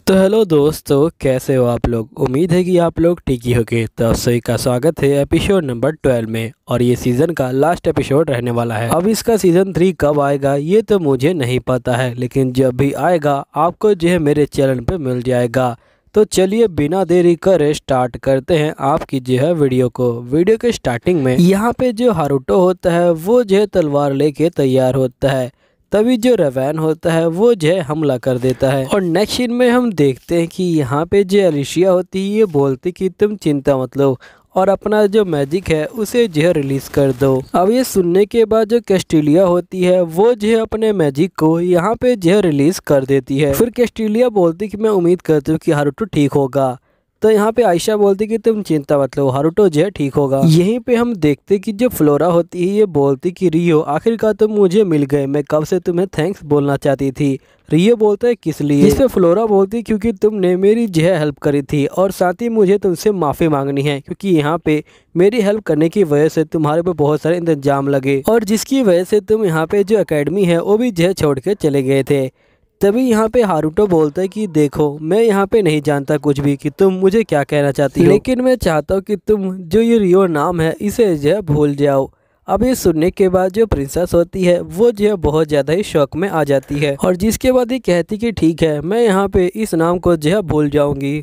तो हेलो दोस्तों, कैसे हो आप लोग। उम्मीद है कि आप लोग ठीक ही होंगे। तो आप सभी का स्वागत है एपिसोड नंबर 12 में, और ये सीज़न का लास्ट एपिसोड रहने वाला है। अब इसका सीज़न 3 कब आएगा ये तो मुझे नहीं पता है, लेकिन जब भी आएगा आपको जो है मेरे चैनल पे मिल जाएगा। तो चलिए बिना देरी करे स्टार्ट करते हैं आपकी जो है वीडियो को। वीडियो के स्टार्टिंग में यहाँ पे जो हारुतो होता है वो जो है तलवार लेके तैयार होता है। तभी जो रवैन होता है वो जो है हमला कर देता है। और नेक्स्ट सीन में हम देखते हैं कि यहाँ पे जो अलिशिया होती है ये बोलती कि तुम चिंता मत लो और अपना जो मैजिक है उसे जो है रिलीज कर दो। अब ये सुनने के बाद जो कैस्टिलिया होती है वो जो है अपने मैजिक को यहाँ पे जो है रिलीज कर देती है। फिर कैस्टिलिया बोलती कि मैं उम्मीद करती हूँ कि हारुतो ठीक होगा। तो यहाँ पे आयशा बोलती कि तुम चिंता मत लो, हारुतो जो है ठीक होगा। यहीं पे हम देखते कि जो फ्लोरा होती है ये बोलती कि रियो आखिरकार तुम मुझे मिल गए, मैं कब से तुम्हें थैंक्स बोलना चाहती थी। रियो बोलता है किस लिए। इस पे फ्लोरा बोलती क्योंकि तुमने मेरी जो है हेल्प करी थी, और साथ ही मुझे तुमसे माफ़ी मांगनी है क्योंकि यहाँ पे मेरी हेल्प करने की वजह से तुम्हारे पे बहुत सारे इंतजाम लगे, और जिसकी वजह से तुम यहाँ पे जो अकेडमी है वो भी जो है छोड़ के चले गए थे। तभी यहाँ पे हारुतो बोलता है कि देखो मैं यहाँ पे नहीं जानता कुछ भी कि तुम मुझे क्या कहना चाहती हो, लेकिन मैं चाहता हूँ कि तुम जो ये रियो नाम है इसे जो है भूल जाओ। अब ये सुनने के बाद जो प्रिंसेस होती है वो जो है बहुत ज़्यादा ही शौक में आ जाती है, और जिसके बाद ये कहती कि ठीक है मैं यहाँ पे इस नाम को जो है भूल जाऊँगी।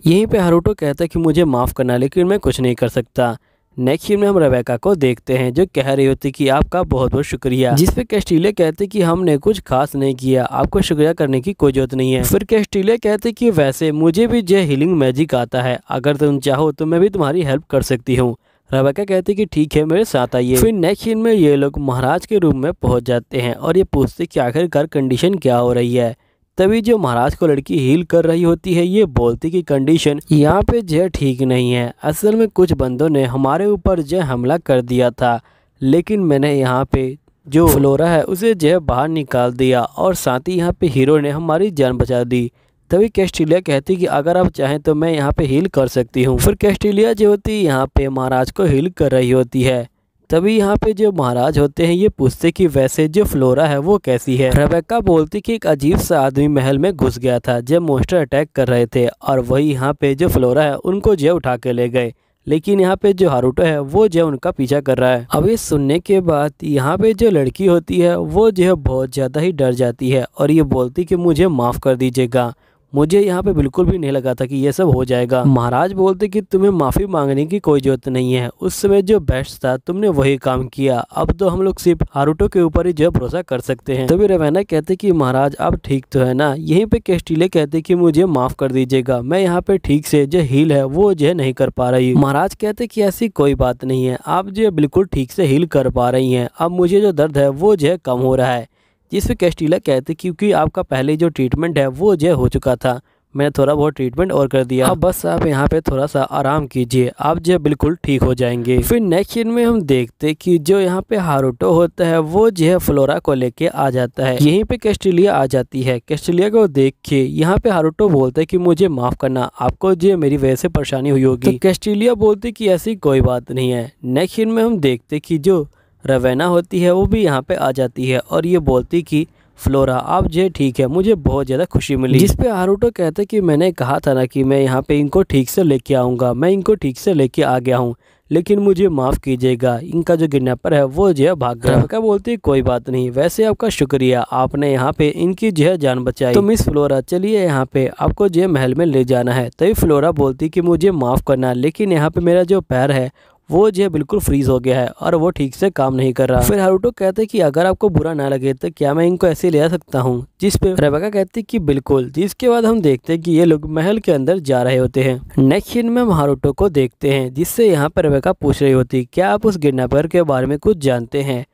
यहीं पे हारुतो कहता है कि मुझे माफ़ करना, लेकिन मैं कुछ नहीं कर सकता। नेक्स्ट सीन में हम रेबेका को देखते हैं जो कह रही होती कि आपका बहुत बहुत शुक्रिया, जिस पे कैस्टिलिया कहते कि हमने कुछ खास नहीं किया, आपको शुक्रिया करने की कोई जरूरत नहीं है। फिर कैस्टिलिया कहते कि वैसे मुझे भी जो हीलिंग मैजिक आता है, अगर तुम चाहो तो मैं भी तुम्हारी हेल्प कर सकती हूँ। रेबेका कहती कि ठीक है मेरे साथ आइए। फिर नेक्स्ट सीन में ये लोग महाराज के रूम में पहुंच जाते हैं और ये पूछते कि आखिरकार कंडीशन क्या हो रही है। तभी जो महाराज को लड़की हील कर रही होती है ये बोलती कि कंडीशन यहाँ पे जो ठीक नहीं है, असल में कुछ बंदों ने हमारे ऊपर जो हमला कर दिया था, लेकिन मैंने यहाँ पे जो फ्लोरा है उसे जो बाहर निकाल दिया, और साथ ही यहाँ पे हीरो ने हमारी जान बचा दी। तभी कैस्टिलिया कहती कि अगर आप चाहें तो मैं यहाँ पे हील कर सकती हूँ। फिर कैस्टिलिया जो होती है यहाँ पे महाराज को हील कर रही होती है। तभी यहाँ पे जो महाराज होते हैं ये पूछते कि वैसे जो फ्लोरा है वो कैसी है। रेबेका बोलती कि एक अजीब सा आदमी महल में घुस गया था जब मोस्टर अटैक कर रहे थे, और वही यहाँ पे जो फ्लोरा है उनको जो उठा के ले गए, लेकिन यहाँ पे जो हारुतो है वो जो उनका पीछा कर रहा है। अब ये सुनने के बाद यहाँ पे जो लड़की होती है वो जो बहुत ज़्यादा ही डर जाती है, और ये बोलती कि मुझे माफ़ कर दीजिएगा, मुझे यहाँ पे बिल्कुल भी नहीं लगा था कि ये सब हो जाएगा। महाराज बोलते कि तुम्हें माफ़ी मांगने की कोई जरूरत नहीं है, उस समय जो बेस्ट था तुमने वही काम किया, अब तो हम लोग सिर्फ हारुतो के ऊपर ही जो भरोसा कर सकते हैं। तभी रवैना कहते कि महाराज आप ठीक तो है ना। यहीं पे कैस्टिलिया कहते कि मुझे माफ़ कर दीजिएगा, मैं यहाँ पे ठीक से जो हील है वो जो नहीं कर पा रही। महाराज कहते कि ऐसी कोई बात नहीं है, आप जो बिल्कुल ठीक से हील कर पा रही हैं, अब मुझे जो दर्द है वो जो कम हो रहा है। जिस पे कैस्टिलिया कहते क्योंकि आपका पहले जो ट्रीटमेंट है वो जो हो चुका था, मैंने थोड़ा बहुत ट्रीटमेंट और कर दिया, अब बस आप यहाँ पे थोड़ा सा आराम कीजिए, आप जो बिल्कुल ठीक हो जाएंगे। फिर नेक्स्ट सीन में हम देखते कि जो यहाँ पे हारुतो होता है वो जो है फ्लोरा को लेके आ जाता है। यहीं पे कैस्टिलिया आ जाती है। कैस्टिलिया को देख के यहाँ पे हारुतो बोलता है कि मुझे माफ करना, आपको जो मेरी वजह से परेशानी हुई होगी। तो कैस्टिलिया बोलती कि ऐसी कोई बात नहीं है। नेक्स्ट सीन में हम देखते कि जो रवैना होती है वो भी यहाँ पे आ जाती है, और ये बोलती कि फ्लोरा आप जो ठीक है, मुझे बहुत ज़्यादा खुशी मिली। जिस पे हारुतो कहते कि मैंने कहा था ना कि मैं यहाँ पे इनको ठीक से लेके आऊँगा, मैं इनको ठीक से लेके आ गया हूँ, लेकिन मुझे माफ़ कीजिएगा, इनका जो किडनैपर है वो जो है भाग गया। रेबेका बोलती कोई बात नहीं, वैसे आपका शुक्रिया, आपने यहाँ पे इनकी जो है जान बचाई। तो मिस फ्लोरा चलिए यहाँ पे आपको जो महल में ले जाना है। तभी फ्लोरा बोलती कि मुझे माफ़ करना, लेकिन यहाँ पे मेरा जो पैर है वो जो बिल्कुल फ्रीज हो गया है और वो ठीक से काम नहीं कर रहा। फिर हारुतो कहते कि अगर आपको बुरा ना लगे तो क्या मैं इनको ऐसे ले आ सकता हूँ, जिस पे रेबेका कहती कि बिल्कुल। जिसके बाद हम देखते हैं कि ये लोग महल के अंदर जा रहे होते हैं। नेक्स्ट सीन में हम हारुतो को देखते हैं, जिससे यहाँ पर रेबेका पूछ रही होती क्या आप उस किडनैपर के बारे में कुछ जानते हैं।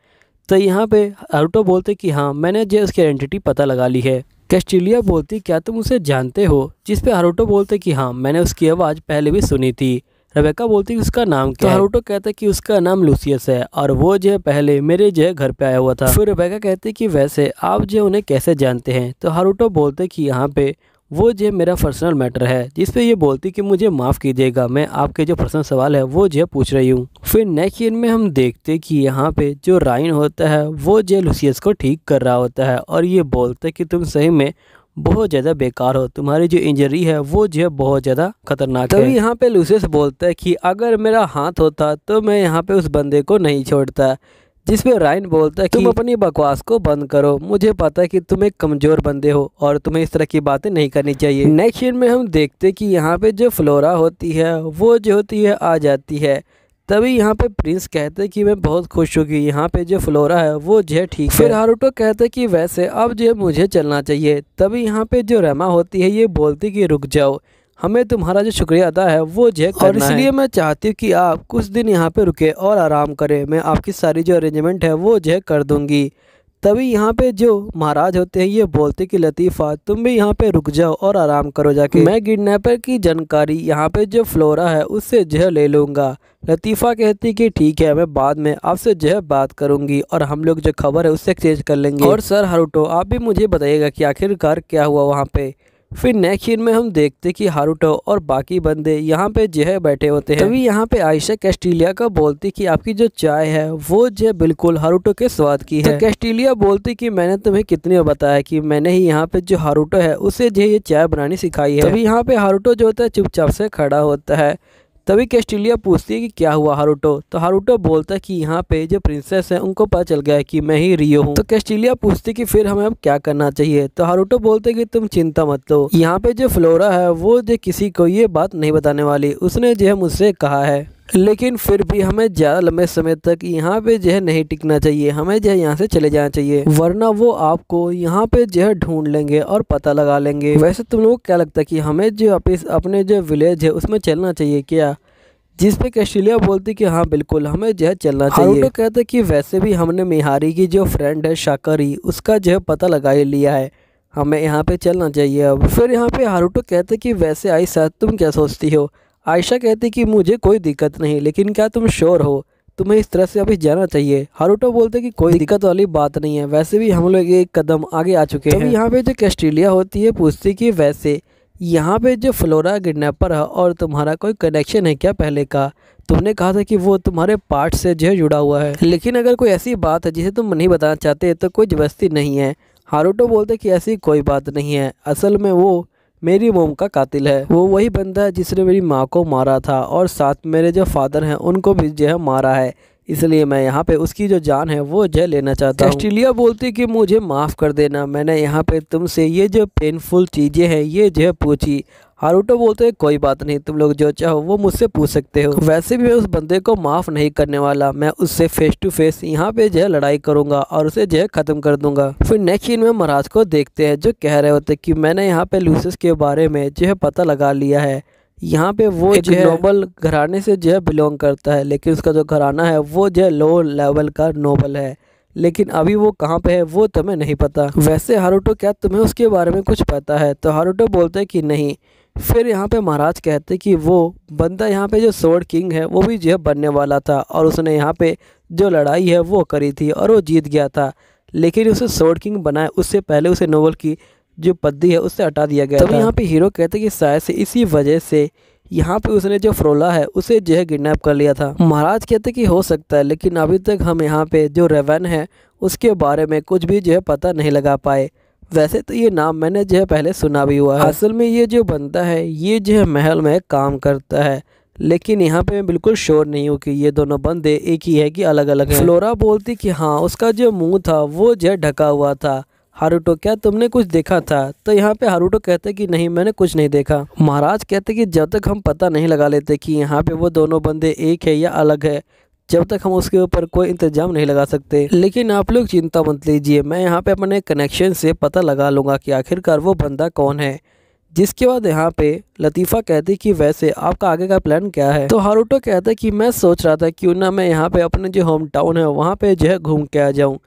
तो यहाँ पे हारुतो बोलते कि हाँ मैंने जो उसकी आइडेंटिटी पता लगा ली है। कैस्टिलिया बोलती क्या तुम उसे जानते हो, जिस पे हारुतो बोलते कि हाँ मैंने उसकी आवाज़ पहले भी सुनी थी। रेबेका बोलती कि उसका नाम क्या है। हारुतो कहता है कि उसका नाम लूसियस है, और वो जो पहले मेरे जो घर पे आया हुआ था। फिर रेबेका कहती कि वैसे आप जो उन्हें कैसे जानते हैं। तो हारुतो बोलते कि यहाँ पे वो जो मेरा पर्सनल मैटर है, जिस पे ये बोलती कि मुझे माफ़ कीजिएगा, मैं आपके जो पर्सनल सवाल है वो जो पूछ रही हूँ। फिर नेक्स्ट सीन में हम देखते कि यहाँ पे जो राइन होता है वो जो लूसियस को ठीक कर रहा होता है, और ये बोलते कि तुम सही में बहुत ज़्यादा बेकार हो, तुम्हारी जो इंजरी है वो जो है बहुत ज़्यादा खतरनाक है। तभी यहाँ पे लूसियस बोलता है कि अगर मेरा हाथ होता तो मैं यहाँ पे उस बंदे को नहीं छोड़ता, जिस पे रायन बोलता है कि तुम अपनी बकवास को बंद करो, मुझे पता है कि तुम एक कमज़ोर बंदे हो और तुम्हें इस तरह की बातें नहीं करनी चाहिए। नेक्स्ट सीन में हम देखते कि यहाँ पे जो फ्लोरा होती है वो जो होती है आ जाती है। तभी यहाँ पे प्रिंस कहते हैं कि मैं बहुत खुश हूँ कि यहाँ पे जो फ्लोरा है वो जो है ठीक है। फिर हारुतो कहते हैं कि वैसे अब जो है मुझे चलना चाहिए। तभी यहाँ पे जो रमा होती है ये बोलती कि रुक जाओ, हमें तुम्हारा जो शुक्रिया अदा है वो जो करना है, और इसलिए मैं चाहती हूँ कि आप कुछ दिन यहाँ पे रुके और आराम करें। मैं आपकी सारी जो अरेंजमेंट है वो जो कर दूँगी। तभी यहाँ पे जो महाराज होते हैं ये बोलते कि लतीफ़ा तुम भी यहाँ पे रुक जाओ और आराम करो जाके, मैं किडनैपर की जानकारी यहाँ पे जो फ्लोरा है उससे जो ले लूँगा। लतीफ़ा कहती कि ठीक है, मैं बाद में आपसे जो है बात करूँगी और हम लोग जो खबर है उससे एक्सचेंज कर लेंगे। और सर हारुतो आप भी मुझे बताइएगा कि आखिरकार क्या हुआ वहाँ पे। फिर नेक्स्ट सीन में हम देखते कि हारुतो और बाकी बंदे यहाँ पे जो है बैठे होते हैं। तभी यहाँ पे आयशा कैस्टिलिया का बोलती कि आपकी जो चाय है वो जो है बिल्कुल हारुतो के स्वाद की है। तो कैस्टिलिया बोलती कि मैंने तुम्हें कितनी बार बताया कि मैंने ही यहाँ पे जो हारुतो है उसे जो ये चाय बनानी सिखाई है। तभी यहाँ पे हारुतो जो होता है चुपचाप से खड़ा होता है। तभी कैस्टिलिया पूछती है कि क्या हुआ हारुतो, तो हारुतो बोलता है कि यहाँ पे जो प्रिंसेस है उनको पता चल गया है कि मैं ही रियो हूँ। तो कैस्टिलिया पूछती है कि फिर हमें अब क्या करना चाहिए, तो हारुतो बोलते हैं कि तुम चिंता मत लो, यहाँ पे जो फ्लोरा है वो जो किसी को ये बात नहीं बताने वाली, उसने जो है मुझसे कहा है। लेकिन फिर भी हमें ज़्यादा लंबे समय तक यहाँ पे जो है नहीं टिकना चाहिए, हमें जो है यहाँ से चले जाना चाहिए, वरना वो आपको यहाँ पे जो है ढूंढ लेंगे और पता लगा लेंगे। वैसे तुम लोग क्या लगता है कि हमें जो अपने जो विलेज है उसमें चलना चाहिए क्या? जिस पे कैस्टिलिया बोलती कि हाँ बिल्कुल हमें जो है चलना चाहिए। हारुतो कहते कि वैसे भी हमने मिहारी की जो फ्रेंड है शाकारी उसका जो है पता लगा ही लिया है, हमें यहाँ पे चलना चाहिए अब। फिर यहाँ पे हारुतो कहते कि वैसे आयशा तुम क्या सोचती हो? आयशा कहती कि मुझे कोई दिक्कत नहीं, लेकिन क्या तुम श्योर हो तुम्हें इस तरह से अभी जाना चाहिए? हारुतो बोलते कि कोई दिक्कत वाली बात नहीं है, वैसे भी हम लोग एक कदम आगे आ चुके हैं। यहाँ पे जो कैस्टिलिया होती है पूछती कि वैसे यहाँ पे जो फ्लोरा किडनैपर है और तुम्हारा कोई कनेक्शन है क्या पहले का? तुमने कहा था कि वो तुम्हारे पार्ट से जो है जुड़ा हुआ है, लेकिन अगर कोई ऐसी बात है जिसे तुम नहीं बताना चाहते तो कोई जबरदस्ती नहीं है। हारुतो बोलते कि ऐसी कोई बात नहीं है, असल में वो मेरी मोम का कातिल है, वो वही बंदा है जिसने मेरी माँ को मारा था और साथ मेरे जो फादर हैं उनको भी जो है मारा है, इसलिए मैं यहाँ पे उसकी जो जान है वो जो लेना चाहता हूँ। कैस्टिलिया बोलती कि मुझे माफ़ कर देना, मैंने यहाँ पे तुमसे ये जो पेनफुल चीज़ें हैं ये जो है पूछी। हारुतो बोलते हैं कोई बात नहीं, तुम लोग जो चाहो वो मुझसे पूछ सकते हो, वैसे भी मैं उस बंदे को माफ़ नहीं करने वाला, मैं उससे फेस टू फेस यहाँ पे जो है लड़ाई करूँगा और उसे जो है ख़त्म कर दूंगा। फिर नेक्स्ट सीन में महाराज को देखते हैं जो कह रहे होते कि मैंने यहाँ पे लूसियस के बारे में जो है पता लगा लिया है, यहाँ पे वो जो है नोबल घराने से जो है बिलोंग करता है, लेकिन उसका जो घराना है वो जो है लो लेवल का नोबल है, लेकिन अभी वो कहाँ पे है वो तुम्हें नहीं पता। वैसे हारुतो क्या तुम्हें उसके बारे में कुछ पता है? तो हारुतो बोलते हैं कि नहीं। फिर यहाँ पे महाराज कहते कि वो बंदा यहाँ पे जो स्वॉर्ड किंग है वो भी जो है बनने वाला था और उसने यहाँ पे जो लड़ाई है वो करी थी और वो जीत गया था, लेकिन उसे स्वॉर्ड किंग बनाए उससे पहले उसे नोबल की जो पदवी है उससे हटा दिया गया। तभी यहाँ पे हीरो कहते कि शायद से इसी वजह से यहाँ पे उसने जो फ्रोला है उसे जो है किडनैप कर लिया था। महाराज कहते कि हो सकता है, लेकिन अभी तक हम यहाँ पे जो रेवन है उसके बारे में कुछ भी जो है पता नहीं लगा पाए। वैसे तो ये नाम मैंने जो है पहले सुना भी हुआ है, असल में ये जो बंदा है ये जो है महल में काम करता है, लेकिन यहाँ पे मैं बिल्कुल श्योर नहीं हूँ कि ये दोनों बंदे एक ही है कि अलग अलग है। फ्लोरा बोलती कि हाँ उसका जो मुँह था वो जो है ढका हुआ था। हारुतो क्या तुमने कुछ देखा था? तो यहाँ पे हारुतो कहते कि नहीं मैंने कुछ नहीं देखा। महाराज कहते कि जब तक हम पता नहीं लगा लेते कि यहाँ पे वो दोनों बंदे एक है या अलग है, जब तक हम उसके ऊपर कोई इंतजाम नहीं लगा सकते। लेकिन आप लोग चिंता मत लीजिए, मैं यहाँ पे अपने कनेक्शन से पता लगा लूँगा कि आखिरकार वो बंदा कौन है। जिसके बाद यहाँ पे लतीफ़ा कहती कि वैसे आपका आगे का प्लान क्या है? तो हारुतो कहता है कि मैं सोच रहा था क्यों ना मैं यहाँ पे अपने जो होम टाउन है वहाँ पे जो है घूम के आ जाऊँ।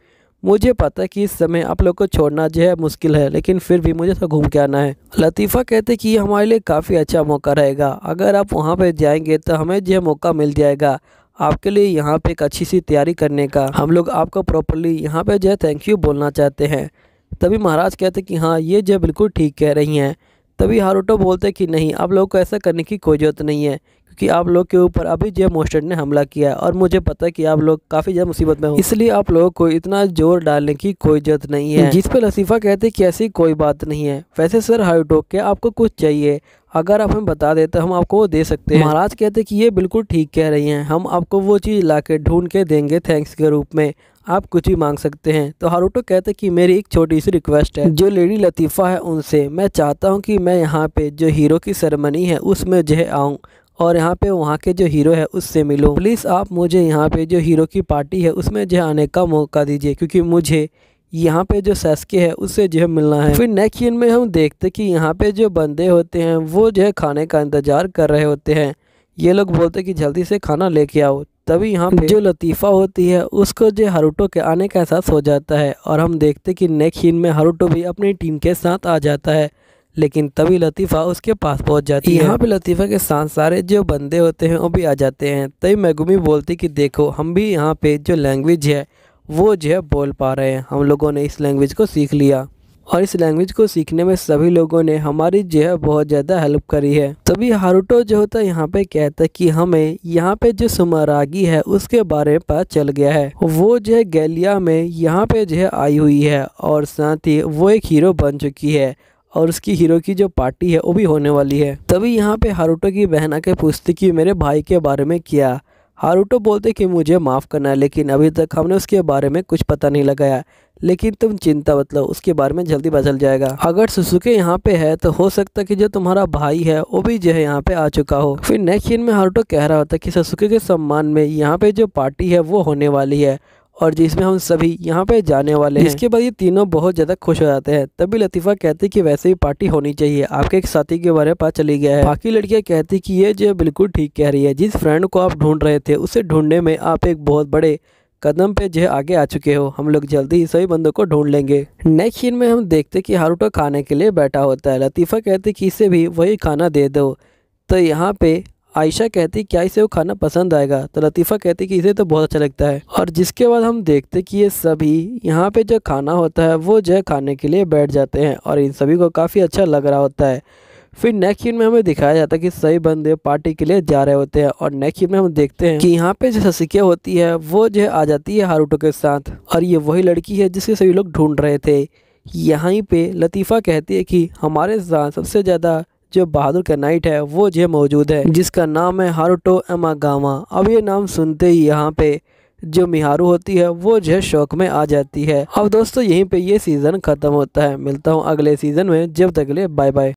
मुझे पता है कि इस समय आप लोग को छोड़ना जो है मुश्किल है, लेकिन फिर भी मुझे तो घूम के आना है। लतीफ़ा कहते कि ये हमारे लिए काफ़ी अच्छा मौका रहेगा, अगर आप वहाँ पे जाएंगे तो हमें जो है मौका मिल जाएगा आपके लिए यहाँ पे एक अच्छी सी तैयारी करने का। हम लोग आपको प्रॉपरली यहाँ पे जो है थैंक यू बोलना चाहते हैं। तभी महाराज कहते कि हाँ ये जो बिल्कुल ठीक कह रही हैं। तभी हारुतो बोलते कि नहीं आप लोगों को ऐसा करने की कोई ज़रूरत नहीं है, क्योंकि आप लोग के ऊपर अभी जो मोस्टेड ने हमला किया है और मुझे पता है कि आप लोग काफ़ी ज़्यादा मुसीबत में हो, इसलिए आप लोगों को इतना जोर डालने की कोई जरूरत नहीं है। जिस पे लतीफ़ा कहते कि ऐसी कोई बात नहीं है। वैसे सर हारुतो क्या आपको कुछ चाहिए? अगर आप हमें बता दें तो हम आपको वो दे सकते हैं। महाराज कहते कि ये बिल्कुल ठीक कह रही हैं, हम आपको वो चीज़ ला के ढूंढ के देंगे थैंक्स के रूप में, आप कुछ भी मांग सकते हैं। तो हारुतो कहते कि मेरी एक छोटी सी रिक्वेस्ट है, जो लेडी लतीफ़ा है उनसे मैं चाहता हूँ कि मैं यहाँ पे जो हीरो की सेरेमनी है उसमें जो है आऊँ और यहाँ पे वहाँ के जो हीरो है उससे मिलूँ। प्लीज़ आप मुझे यहाँ पे जो हीरो की पार्टी है उसमें जो आने का मौका दीजिए, क्योंकि मुझे यहाँ पे जो सास्के है उससे जो है मिलना है। फिर नेक्स्ट सीन में हम देखते कि यहाँ पे जो बंदे होते हैं वो जो है खाने का इंतज़ार कर रहे होते हैं। ये लोग बोलते कि जल्दी से खाना लेके आओ। तभी यहाँ पे जो लतीफ़ा होती है उसको जो हारुतो के आने का एहसास हो जाता है और हम देखते कि नेक्स्ट सीन में हारुतो भी अपनी टीम के साथ आ जाता है, लेकिन तभी लतीफ़ा उसके पास पहुंच जाती है। यहाँ पे लतीफ़ा के साथ सारे जो बंदे होते हैं वो भी आ जाते हैं। तभी मेगुमी बोलती कि देखो हम भी यहाँ पे जो लैंग्वेज है वो जो है बोल पा रहे हैं, हम लोगों ने इस लैंग्वेज को सीख लिया और इस लैंग्वेज को सीखने में सभी लोगों ने हमारी जो है बहुत ज़्यादा हेल्प करी है। तभी हारुतो जो होता है यहाँ पे कहता है कि हमें यहाँ पे जो सुमारागी है उसके बारे में पता चल गया है, वो जो है गैलिया में यहाँ पे जो है आई हुई है और साथ ही वो एक हीरो बन चुकी है और उसकी हीरो की जो पार्टी है वो भी होने वाली है। तभी यहाँ पे हारुतो की बहन आके पूछती कि मेरे भाई के बारे में क्या। हारुतो बोलते कि मुझे माफ़ करना है, लेकिन अभी तक हमने उसके बारे में कुछ पता नहीं लगाया, लेकिन तुम चिंता मत लो, उसके बारे में जल्दी पता चल जाएगा। अगर सुसुके यहाँ पे है तो हो सकता है कि जो तुम्हारा भाई है वो भी जो है यहाँ पे आ चुका हो। फिर नेक्स्ट सीन में हारुतो कह रहा होता है कि ससुके के सम्मान में यहाँ पे जो पार्टी है वो होने वाली है और जिसमें हम सभी यहाँ पे जाने वाले हैं। इसके बाद ये तीनों बहुत ज़्यादा खुश हो जाते हैं। तभी लतीफ़ा कहती कि वैसे ही पार्टी होनी चाहिए, आपके एक साथी के बारे में पता चली गया है। बाकी लड़कियाँ कहती कि ये जो बिल्कुल ठीक कह रही है, जिस फ्रेंड को आप ढूंढ रहे थे उसे ढूंढने में आप एक बहुत बड़े कदम पे जो है आगे आ चुके हो, हम लोग जल्दी ही सभी बंदों को ढूंढ लेंगे। नेक्स्ट सीन में हम देखते कि हारुतो खाने के लिए बैठा होता है। लतीफ़ा कहती कि इसे भी वही खाना दे दो। तो यहाँ पे आयशा कहती क्या इसे वो खाना पसंद आएगा, तो लतीफ़ा कहती कि इसे तो बहुत अच्छा लगता है। और जिसके बाद हम देखते कि ये सभी यहाँ पे जो खाना होता है वो जो है खाने के लिए बैठ जाते हैं और इन सभी को काफ़ी अच्छा लग रहा होता है। फिर नेक्स्ट सीन में हमें दिखाया जाता है कि सभी बंदे पार्टी के लिए जा रहे होते हैं और नेक्स्ट सीन में हम देखते हैं कि यहाँ पे जो ससुके होती है वो जो है आ जाती है हारुतो के साथ और ये वही लड़की है जिसे सभी लोग ढूंढ रहे थे। यहीं पे लतीफ़ा कहती है कि हमारे साथ सबसे ज़्यादा जो बहादुर का नाइट है वो जो मौजूद है, जिसका नाम है हारुतो एमागावा। अब ये नाम सुनते ही यहाँ पे जो मिहारू होती है वो जो है शौक में आ जाती है। अब दोस्तों यहीं पे ये सीज़न ख़त्म होता है। मिलता हूँ अगले सीज़न में, जब तक के लिए बाय बाय।